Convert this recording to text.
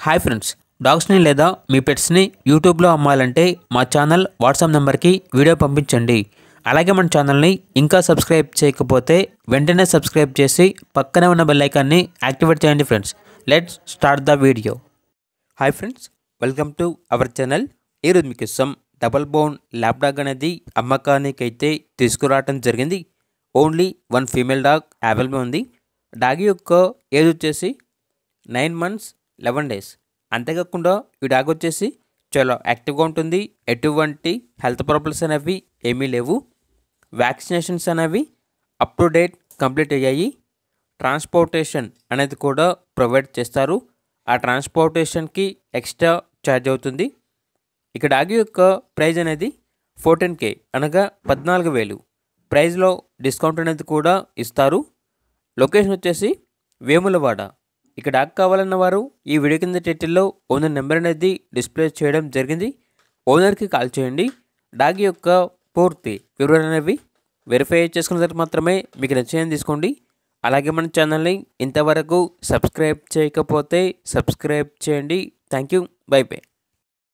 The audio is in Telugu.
హాయ్ ఫ్రెండ్స్, డాగ్స్ని లేదా మీ పెట్స్ని యూట్యూబ్లో అమ్మాలంటే మా ఛానల్ వాట్సాప్ నెంబర్కి వీడియో పంపించండి. అలాగే మన ఛానల్ని ఇంకా సబ్స్క్రైబ్ చేయకపోతే వెంటనే సబ్స్క్రైబ్ చేసి పక్కనే ఉన్న బెల్ ఐకాన్ని యాక్టివేట్ చేయండి friends. Let's start the video. Hi friends, welcome to our channel. ఈరోజు మీకు ఇష్టం డబల్ బోన్ ల్యాబ్ డాగ్ అనేది అమ్మకానికి అయితే తీసుకురావడం జరిగింది. Only one female dog available ఉంది. డాగ్ యొక్క ఏజ్ వచ్చేసి 9 months 11 days. అంతేకాకుండా ఈ డాగ్ వచ్చేసి చాలా యాక్టివ్గా ఉంటుంది. ఎటువంటి హెల్త్ ప్రాబ్లమ్స్ అనేవి ఏమీ లేవు. వ్యాక్సినేషన్స్ అనేవి అప్ టు డేట్ కంప్లీట్ అయ్యాయి. ట్రాన్స్పోర్టేషన్ అనేది కూడా ప్రొవైడ్ చేస్తారు. ఆ ట్రాన్స్పోర్టేషన్కి ఎక్స్ట్రా ఛార్జ్ అవుతుంది. ఇక డాగ్ యొక్క ప్రైజ్ అనేది 14K అనగా 14,000. ప్రైజ్లో డిస్కౌంట్ అనేది కూడా ఇస్తారు. లొకేషన్ వచ్చేసి వేములవాడ. ఇక డాగ్ కావాలన్న వారు ఈ వీడియో కింద టైటిల్లో ఓనర్ నెంబర్ అనేది డిస్ప్లే చేయడం జరిగింది. ఓనర్కి కాల్ చేయండి. డాగ్ యొక్క పూర్తి వివరాలు అనేవి వెరిఫై చేసుకున్న తర్వాత మాత్రమే మీకు నచ్చిందని తీసుకోండి. అలాగే మన ఛానల్ని ఇంతవరకు సబ్స్క్రైబ్ చేయకపోతే సబ్స్క్రైబ్ చేయండి. Thank you. By by.